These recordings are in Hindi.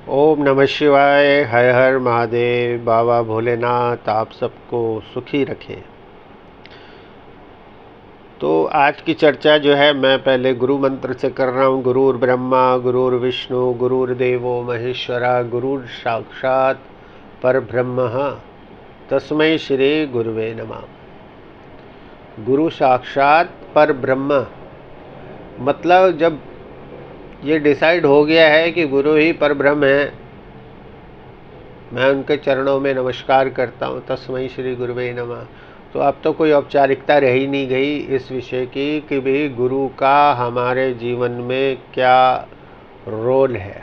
ओम नमः शिवाय। हर हर महादेव। बाबा भोलेनाथ आप सबको सुखी रखें। तो आज की चर्चा जो है मैं पहले गुरु मंत्र से कर रहा हूँ। गुरुर ब्रह्मा गुरुर विष्णु गुरुर्देवो महेश्वरा गुरुर साक्षात परब्रह्म तस्मै श्री गुरुवे नमः। गुरु साक्षात परब्रह्म मतलब जब ये डिसाइड हो गया है कि गुरु ही परब्रह्म है, मैं उनके चरणों में नमस्कार करता हूँ। तस्मै श्री गुरुवे नमः। तो अब तो कोई औपचारिकता रह ही नहीं गई इस विषय की कि भाई गुरु का हमारे जीवन में क्या रोल है।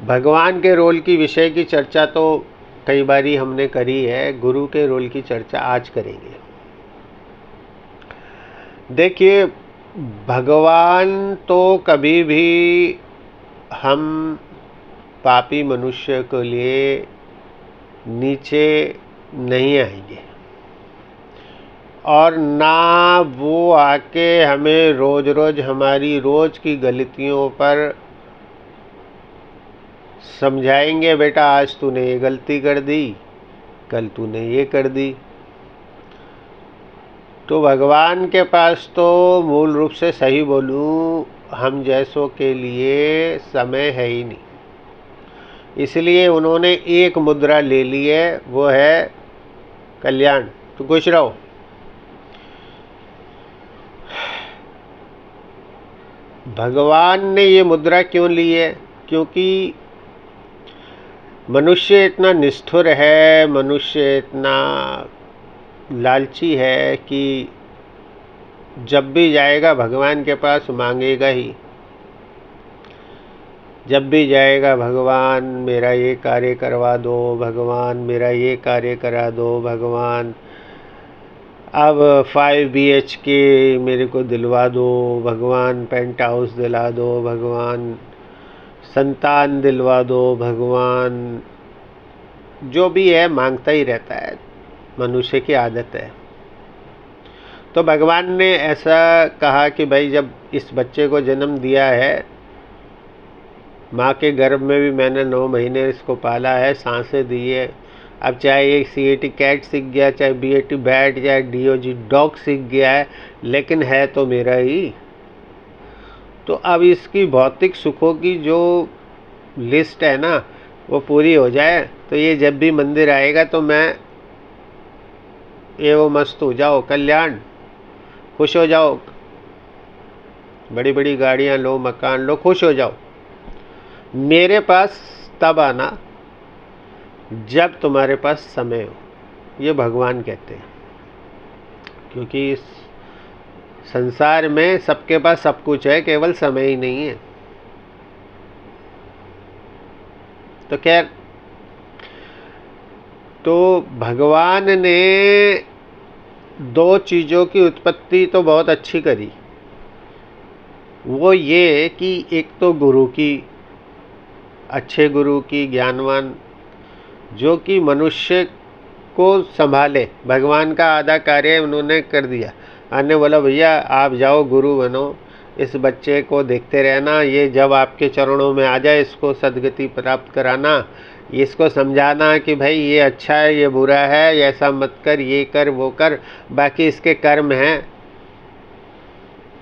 भगवान के रोल की विषय की चर्चा तो कई बारी हमने करी है, गुरु के रोल की चर्चा आज करेंगे। देखिए, भगवान तो कभी भी हम पापी मनुष्य के लिए नीचे नहीं आएंगे और ना वो आके हमें रोज रोज हमारी रोज की गलतियों पर समझाएंगे, बेटा आज तूने ये गलती कर दी, कल तूने ये कर दी। तो भगवान के पास तो मूल रूप से सही बोलूं हम जैसों के लिए समय है ही नहीं। इसलिए उन्होंने एक मुद्रा ले ली है, वो है कल्याण। तो खुश रहो। भगवान ने ये मुद्रा क्यों ली है? क्योंकि मनुष्य इतना निष्ठुर है, मनुष्य इतना लालची है कि जब भी जाएगा भगवान के पास मांगेगा ही। जब भी जाएगा, भगवान मेरा ये कार्य करवा दो, भगवान मेरा ये कार्य करा दो, भगवान अब 5 BHK मेरे को दिलवा दो, भगवान पेंट हाउस दिला दो, भगवान संतान दिलवा दो, भगवान जो भी है मांगता ही रहता है, मनुष्य की आदत है। तो भगवान ने ऐसा कहा कि भाई जब इस बच्चे को जन्म दिया है, माँ के गर्भ में भी मैंने 9 महीने इसको पाला है, सांसें दी है। अब चाहे एक CAT कैट सीख गया, चाहे BAT बैट, चाहे DOG डॉग सीख गया है, लेकिन है तो मेरा ही। तो अब इसकी भौतिक सुखों की जो लिस्ट है ना, वो पूरी हो जाए तो ये जब भी मंदिर आएगा तो मैं एवं मस्त हो जाओ, कल्याण, खुश हो जाओ, बड़ी बड़ी गाड़ियाँ लो, मकान लो, खुश हो जाओ। मेरे पास तब आना जब तुम्हारे पास समय हो, ये भगवान कहते हैं। क्योंकि इस संसार में सबके पास सब कुछ है, केवल समय ही नहीं है। तो खैर, तो भगवान ने 2 चीज़ों की उत्पत्ति तो बहुत अच्छी करी। वो ये कि एक तो गुरु की, अच्छे गुरु की, ज्ञानवान, जो कि मनुष्य को संभाले। भगवान का आधा कार्य उन्होंने कर दिया। आने बोला भैया आप जाओ गुरु बनो, इस बच्चे को देखते रहना, ये जब आपके चरणों में आ जाए इसको सद्गति प्राप्त कराना, इसको समझाना कि भाई ये अच्छा है ये बुरा है, ऐसा मत कर, ये कर वो कर, बाकी इसके कर्म हैं,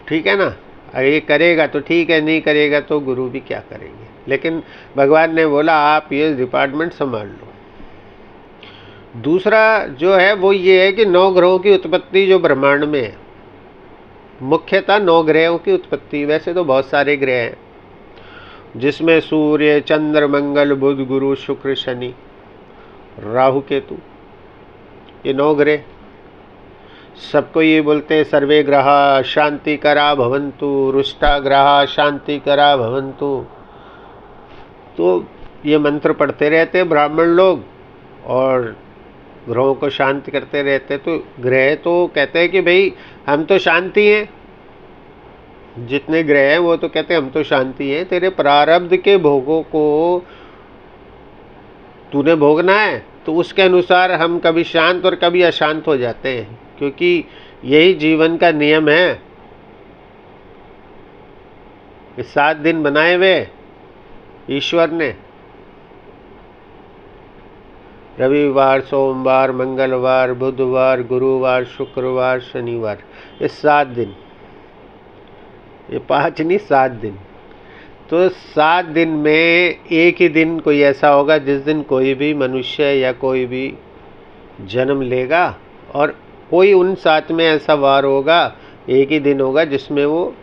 ठीक है ना। अगर ये करेगा तो ठीक है, नहीं करेगा तो गुरु भी क्या करेंगे। लेकिन भगवान ने बोला आप ये डिपार्टमेंट संभाल लो। दूसरा जो है वो ये है कि 9 ग्रहों की उत्पत्ति जो ब्रह्मांड में है, मुख्यतः 9 ग्रहों की उत्पत्ति। वैसे तो बहुत सारे ग्रह हैं, जिसमें सूर्य, चंद्र, मंगल, बुध, गुरु, शुक्र, शनि, राहु, केतु, ये 9 ग्रह। सबको ये बोलते हैं सर्वे ग्रहा शांति करा भवन्तु, रुष्टा ग्रहा शांति करा भवन्तु। तो ये मंत्र पढ़ते रहते हैं ब्राह्मण लोग और ग्रहों को शांत करते रहते। तो ग्रह तो कहते हैं कि भाई हम तो शांति हैं, जितने ग्रह हैं वो तो कहते हैं हम तो शांति हैं, तेरे प्रारब्ध के भोगों को तूने भोगना है तो उसके अनुसार हम कभी शांत और कभी अशांत हो जाते हैं, क्योंकि यही जीवन का नियम है। 7 दिन बनाए हुए ईश्वर ने रविवार, सोमवार, मंगलवार, बुधवार, गुरुवार, शुक्रवार, शनिवार, ये 7 दिन, ये 5 नहीं 7 दिन। तो 7 दिन में एक ही दिन कोई ऐसा होगा जिस दिन कोई भी मनुष्य या कोई भी जन्म लेगा, और कोई उन 7 में ऐसा वार होगा, एक ही दिन होगा जिसमें वो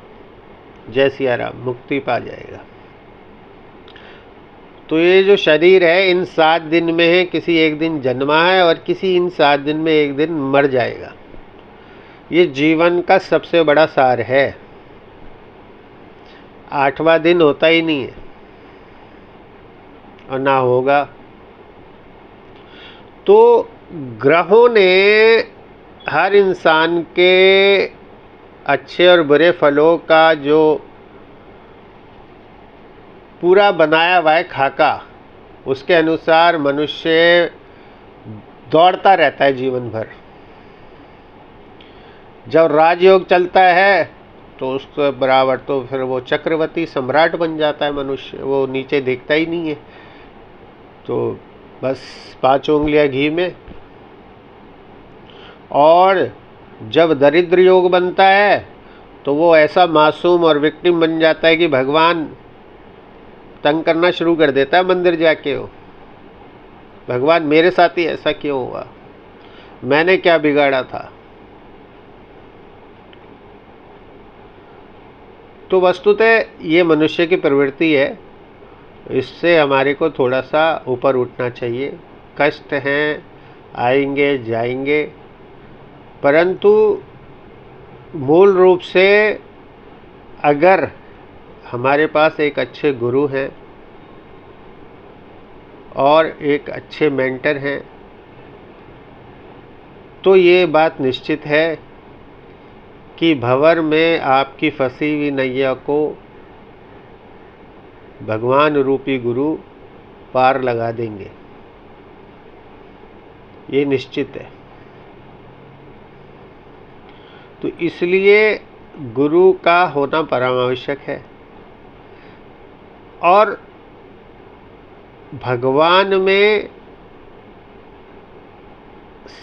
जय सिया राम मुक्ति पा जाएगा। तो ये जो शरीर है इन 7 दिन में है, किसी एक दिन जन्मा है और किसी इन 7 दिन में एक दिन मर जाएगा। ये जीवन का सबसे बड़ा सार है। 8वां दिन होता ही नहीं है और ना होगा। तो ग्रहों ने हर इंसान के अच्छे और बुरे फलों का जो पूरा बनाया हुआ है खाका, उसके अनुसार मनुष्य दौड़ता रहता है जीवन भर। जब राजयोग चलता है तो उसके बराबर तो फिर वो चक्रवर्ती सम्राट बन जाता है मनुष्य, वो नीचे देखता ही नहीं है। तो बस 5 उंगलियां घी में। और जब दरिद्र योग बनता है तो वो ऐसा मासूम और विक्टिम बन जाता है कि भगवान तंग करना शुरू कर देता है मंदिर जाके। हो भगवान मेरे साथ ही ऐसा क्यों हुआ, मैंने क्या बिगाड़ा था। तो वस्तुतः ये मनुष्य की प्रवृत्ति है, इससे हमारे को थोड़ा सा ऊपर उठना चाहिए। कष्ट हैं, आएंगे जाएंगे, परंतु मूल रूप से अगर हमारे पास एक अच्छे गुरु हैं और एक अच्छे मेंटर हैं तो ये बात निश्चित है कि भंवर में आपकी फंसी हुई नैया को भगवान रूपी गुरु पार लगा देंगे, ये निश्चित है। तो इसलिए गुरु का होना परमावश्यक है। और भगवान में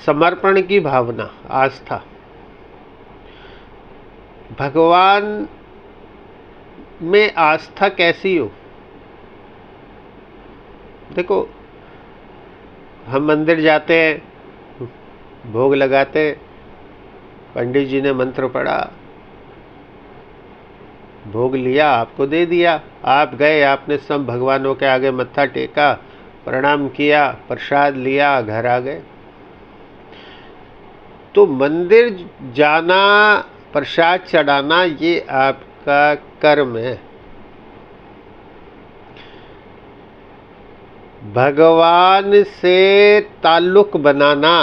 समर्पण की भावना, आस्था। भगवान में आस्था कैसी हो? देखो, हम मंदिर जाते हैं, भोग लगाते हैं, पंडित जी ने मंत्र पढ़ा, भोग लिया, आपको दे दिया, आप गए, आपने सब भगवानों के आगे मत्था टेका, प्रणाम किया, प्रसाद लिया, घर आ गए। तो मंदिर जाना, प्रसाद चढ़ाना, ये आपका कर्म है। भगवान से ताल्लुक बनाना,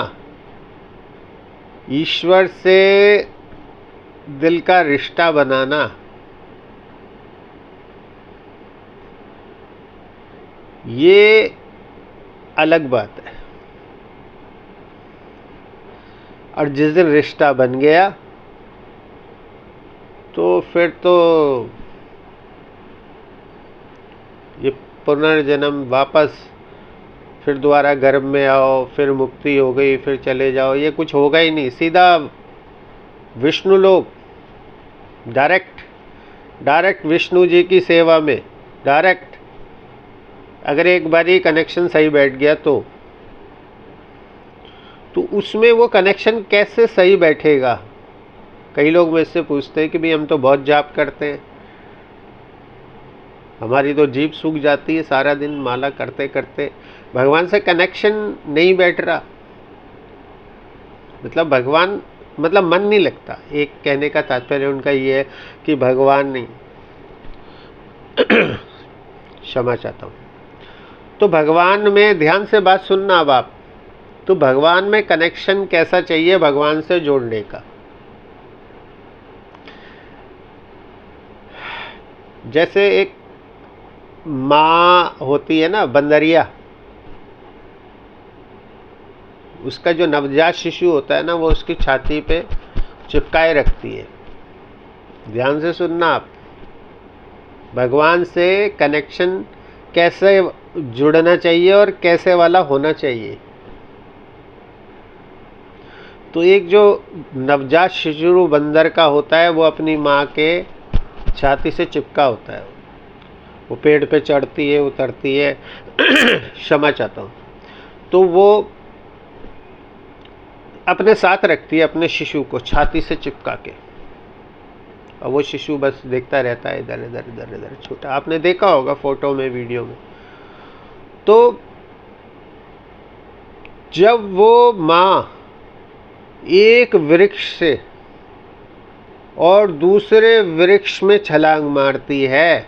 ईश्वर से दिल का रिश्ता बनाना, ये अलग बात है। और जिस दिन रिश्ता बन गया तो फिर तो ये पुनर्जन्म, वापस फिर दोबारा गर्भ में आओ, फिर मुक्ति हो गई, फिर चले जाओ, ये कुछ होगा ही नहीं। सीधा विष्णु लोक, डायरेक्ट विष्णु जी की सेवा में, डायरेक्ट। अगर एक बार ये कनेक्शन सही बैठ गया तो उसमें वो कनेक्शन कैसे सही बैठेगा? कई लोग मुझसे पूछते हैं कि भाई हम तो बहुत जाप करते हैं, हमारी तो जीभ सूख जाती है सारा दिन माला करते करते, भगवान से कनेक्शन नहीं बैठ रहा। मतलब भगवान, मतलब मन नहीं लगता। एक कहने का तात्पर्य उनका ये है कि भगवान नहीं क्षमा चाहता हूँ। तो भगवान में, ध्यान से बात सुनना अब आप, तो भगवान में कनेक्शन कैसा चाहिए भगवान से जोड़ने का? जैसे एक माँ होती है ना, बंदरिया, उसका जो नवजात शिशु होता है ना, वो उसकी छाती पे चिपकाए रखती है। ध्यान से सुनना आप, भगवान से कनेक्शन कैसे जुड़ना चाहिए और कैसे वाला होना चाहिए। तो एक जो नवजात शिशु बंदर का होता है वो अपनी माँ के छाती से चिपका होता है, वो पेड़ पे चढ़ती है उतरती है क्षमा चाहता हूँ, तो वो अपने साथ रखती है अपने शिशु को छाती से चिपका के, और वो शिशु बस देखता रहता है इधर इधर इधर इधर, छोटा, आपने देखा होगा फोटो में वीडियो में। तो जब वो माँ एक वृक्ष से और दूसरे वृक्ष में छलांग मारती है,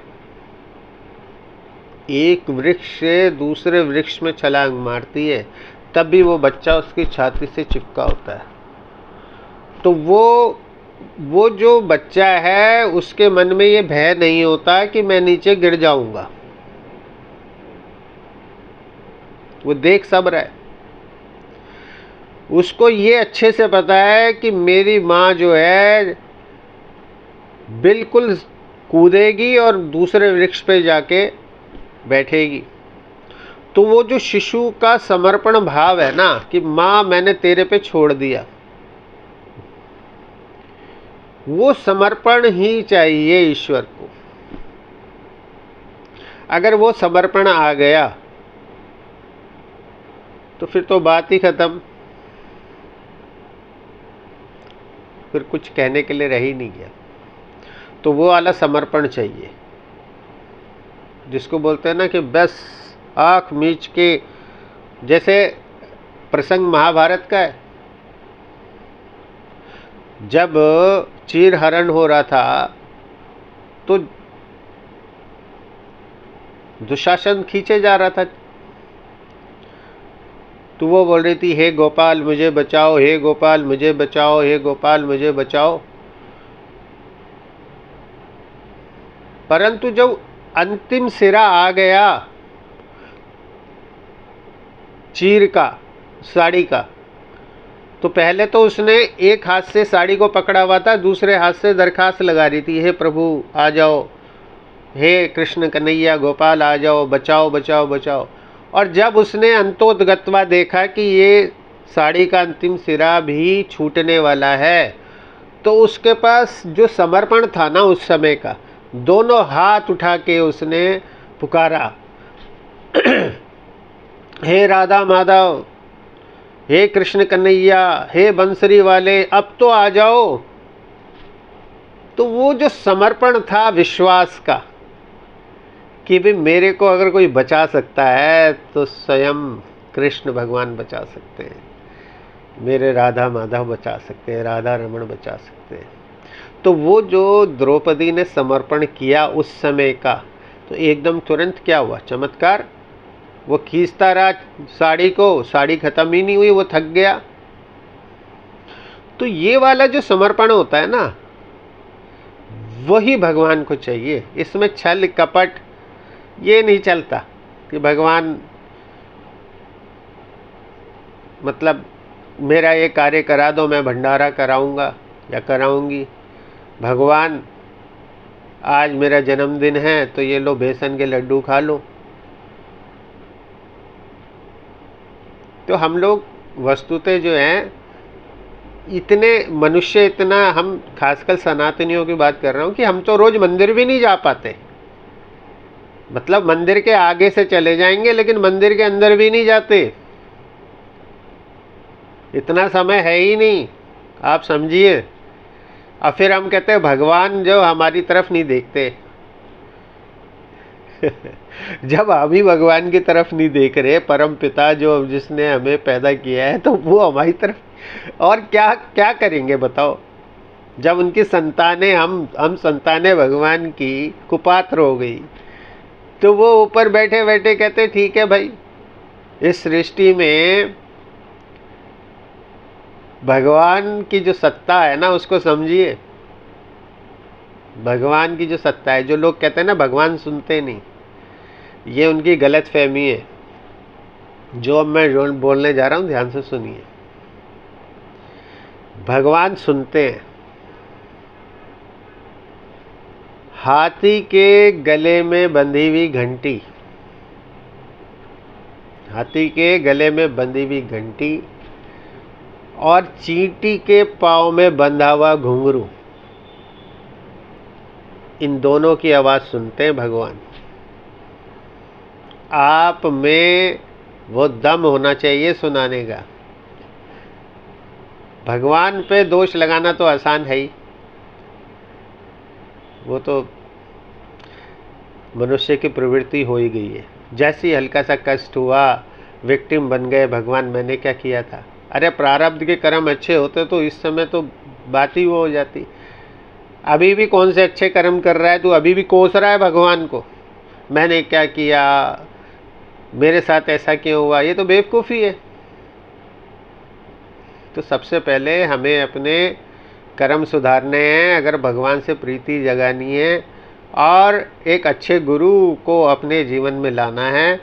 एक वृक्ष से दूसरे वृक्ष में छलांग मारती है, तब भी वो बच्चा उसकी छाती से चिपका होता है। तो वो जो बच्चा है उसके मन में ये भय नहीं होता कि मैं नीचे गिर जाऊंगा, वो देख सब रहा है, उसको ये अच्छे से पता है कि मेरी माँ जो है बिल्कुल कूदेगी और दूसरे वृक्ष पे जाके बैठेगी। तो वो जो शिशु का समर्पण भाव है ना कि माँ मैंने तेरे पे छोड़ दिया, वो समर्पण ही चाहिए ईश्वर को। अगर वो समर्पण आ गया तो फिर तो बात ही खत्म, फिर कुछ कहने के लिए रह ही नहीं गया। तो वो वाला समर्पण चाहिए जिसको बोलते हैं ना कि बस आँख मीच के, जैसे प्रसंग महाभारत का है, जब चीर हरण हो रहा था तो दुशासन खींचे जा रहा था, तो वो बोल रही थी हे गोपाल मुझे बचाओ, हे गोपाल मुझे बचाओ, हे गोपाल मुझे बचाओ। परंतु जब अंतिम सिरा आ गया चीर का, साड़ी का, तो पहले तो उसने एक हाथ से साड़ी को पकड़ा हुआ था, दूसरे हाथ से दरखास्त लगा रही थी हे प्रभु आ जाओ, हे कृष्ण कन्हैया गोपाल आ जाओ, बचाओ बचाओ बचाओ। और जब उसने अंतोदगत्वा देखा कि ये साड़ी का अंतिम सिरा भी छूटने वाला है, तो उसके पास जो समर्पण था ना उस समय का, दोनों हाथ उठा के उसने पुकारा हे राधा माधव, हे कृष्ण कन्हैया, हे बंसरी वाले, अब तो आ जाओ। तो वो जो समर्पण था विश्वास का कि भी मेरे को अगर कोई बचा सकता है तो स्वयं कृष्ण भगवान बचा सकते हैं, मेरे राधा माधव बचा सकते हैं, राधा रमण बचा सकते हैं। तो वो जो द्रौपदी ने समर्पण किया उस समय का, तो एकदम तुरंत क्या हुआ चमत्कार, वो खींचता रहा साड़ी को, साड़ी खत्म ही नहीं हुई, वो थक गया। तो ये वाला जो समर्पण होता है ना वही भगवान को चाहिए, इसमें छल कपट ये नहीं चलता कि भगवान मतलब मेरा ये कार्य करा दो मैं भंडारा कराऊंगा या कराऊंगी, भगवान आज मेरा जन्मदिन है तो ये लो बेसन के लड्डू खा लो। तो हम लोग वस्तुतः जो हैं इतने मनुष्य, इतना हम खासकर सनातनियों की बात कर रहा हूँ कि हम तो रोज मंदिर भी नहीं जा पाते, मतलब मंदिर के आगे से चले जाएंगे लेकिन मंदिर के अंदर भी नहीं जाते, इतना समय है ही नहीं, आप समझिए। और फिर हम कहते हैं भगवान जो हमारी तरफ नहीं देखते जब हम ही भगवान की तरफ नहीं देख रहे, परम पिता जो जिसने हमें पैदा किया है, तो वो हमारी तरफ और क्या क्या करेंगे बताओ। जब उनकी संतानें हम संतानें भगवान की कुपात्र हो गई, तो वो ऊपर बैठे बैठे कहते ठीक है भाई, इस सृष्टि में भगवान की जो सत्ता है ना उसको समझिए। भगवान की जो सत्ता है, जो लोग कहते हैं ना भगवान सुनते नहीं, ये उनकी गलत फहमी है। जो अब मैं बोलने जा रहा हूँ ध्यान से सुनिए। भगवान सुनते हैं। हाथी के गले में बंधी हुई घंटी हाथी के गले में बंधी हुई घंटी और चींटी के पाँव में बंधा हुआ घुंघरू, इन दोनों की आवाज़ सुनते हैं भगवान। आप में वो दम होना चाहिए सुनाने का। भगवान पे दोष लगाना तो आसान है ही, वो तो मनुष्य की प्रवृत्ति हो ही गई है। जैसे ही हल्का सा कष्ट हुआ, विक्टिम बन गए, भगवान मैंने क्या किया था। अरे प्रारब्ध के कर्म अच्छे होते तो इस समय तो बात ही वो हो जाती। अभी भी कौन से अच्छे कर्म कर रहा है तू, अभी भी कोस रहा है भगवान को, मैंने क्या किया, मेरे साथ ऐसा क्यों हुआ। ये तो बेवकूफ़ी है। तो सबसे पहले हमें अपने कर्म सुधारने हैं, अगर भगवान से प्रीति जगानी है और एक अच्छे गुरु को अपने जीवन में लाना है।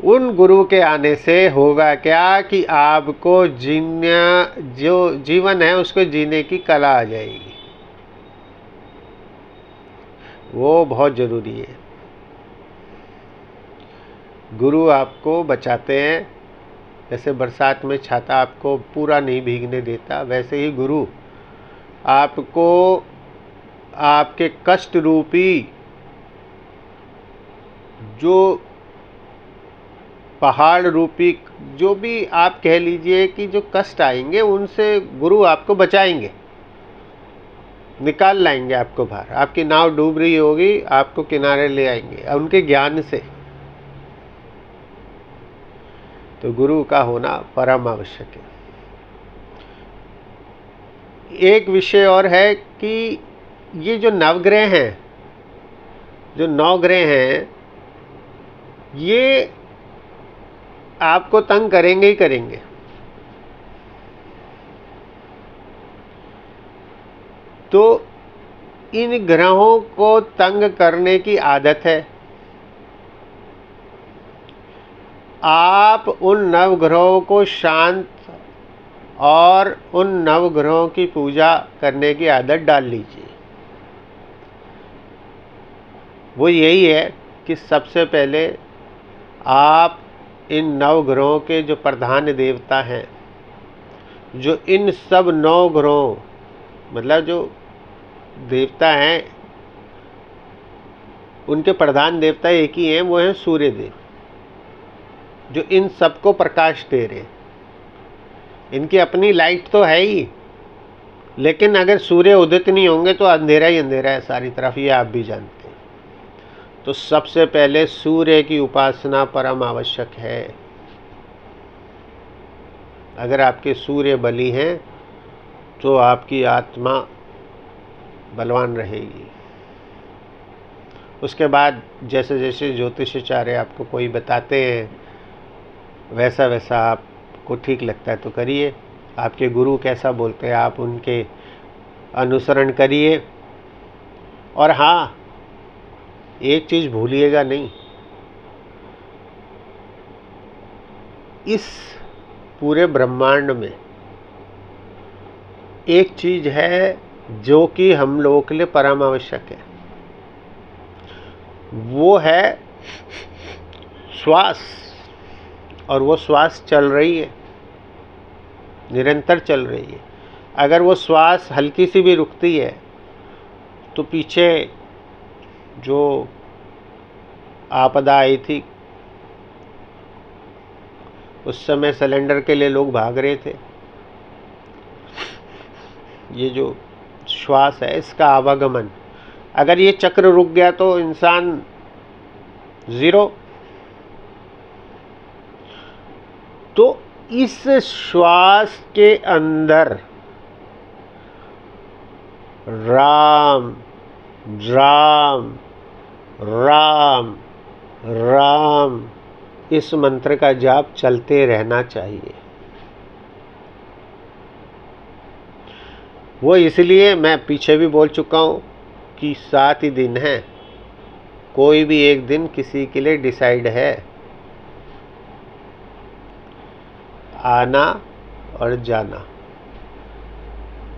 उन गुरु के आने से होगा क्या कि आपको जो जीवन है उसको जीने की कला आ जाएगी। वो बहुत ज़रूरी है। गुरु आपको बचाते हैं। जैसे बरसात में छाता आपको पूरा नहीं भीगने देता, वैसे ही गुरु आपको आपके कष्ट रूपी जो पहाड़ रूपी जो भी आप कह लीजिए कि जो कष्ट आएंगे, उनसे गुरु आपको बचाएंगे, निकाल लाएंगे आपको बाहर। आपकी नाव डूब रही होगी, आपको किनारे ले आएंगे उनके ज्ञान से। तो गुरु का होना परम आवश्यक है। एक विषय और है कि ये जो नवग्रह हैं, जो 9 ग्रह हैं, ये आपको तंग करेंगे ही करेंगे। तो इन ग्रहों को तंग करने की आदत है। आप उन नवग्रहों को शांत और उन नवग्रहों की पूजा करने की आदत डाल लीजिए। वो यही है कि सबसे पहले आप इन नवग्रहों के जो प्रधान देवता हैं, जो इन सब 9 ग्रहों मतलब जो देवता हैं, उनके प्रधान देवता एक ही हैं, वो हैं सूर्य देव, जो इन सबको प्रकाश दे रहे हैं। इनकी अपनी लाइट तो है ही, लेकिन अगर सूर्य उदित नहीं होंगे तो अंधेरा ही अंधेरा है सारी तरफ, ये आप भी जानते हैं। तो सबसे पहले सूर्य की उपासना परम आवश्यक है। अगर आपके सूर्य बली हैं तो आपकी आत्मा बलवान रहेगी। उसके बाद जैसे जैसे ज्योतिषाचार्य आपको कोई बताते हैं, वैसा वैसा आपको ठीक लगता है तो करिए। आपके गुरु कैसा बोलते हैं आप उनके अनुसरण करिए। और हाँ, एक चीज़ भूलिएगा नहीं, इस पूरे ब्रह्मांड में एक चीज़ है जो कि हम लोगों के लिए परम आवश्यक है, वो है श्वास। और वो श्वास चल रही है, निरंतर चल रही है। अगर वो श्वास हल्की सी भी रुकती है तो पीछे जो आपदा आई थी, उस समय सिलेंडर के लिए लोग भाग रहे थे। ये जो श्वास है, इसका आवागमन, अगर ये चक्र रुक गया तो इंसान ज़ीरो। तो इस श्वास के अंदर राम राम राम राम इस मंत्र का जाप चलते रहना चाहिए। वो इसलिए मैं पीछे भी बोल चुका हूँ कि 7 ही दिन हैं, कोई भी एक दिन किसी के लिए डिसाइड है। आना और जाना।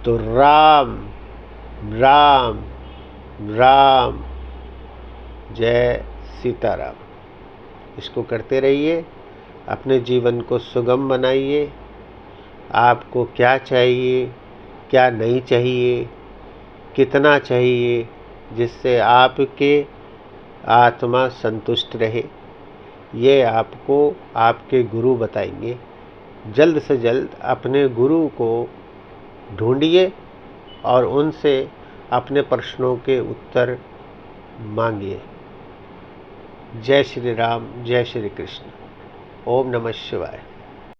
तो राम राम राम, जय सीताराम, इसको करते रहिए। अपने जीवन को सुगम बनाइए। आपको क्या चाहिए, क्या नहीं चाहिए, कितना चाहिए, जिससे आपके आत्मा संतुष्ट रहे, ये आपको आपके गुरु बताएंगे। जल्द से जल्द अपने गुरु को ढूंढिए और उनसे अपने प्रश्नों के उत्तर मांगिए। जय श्री राम, जय श्री कृष्ण। ओम नमः शिवाय।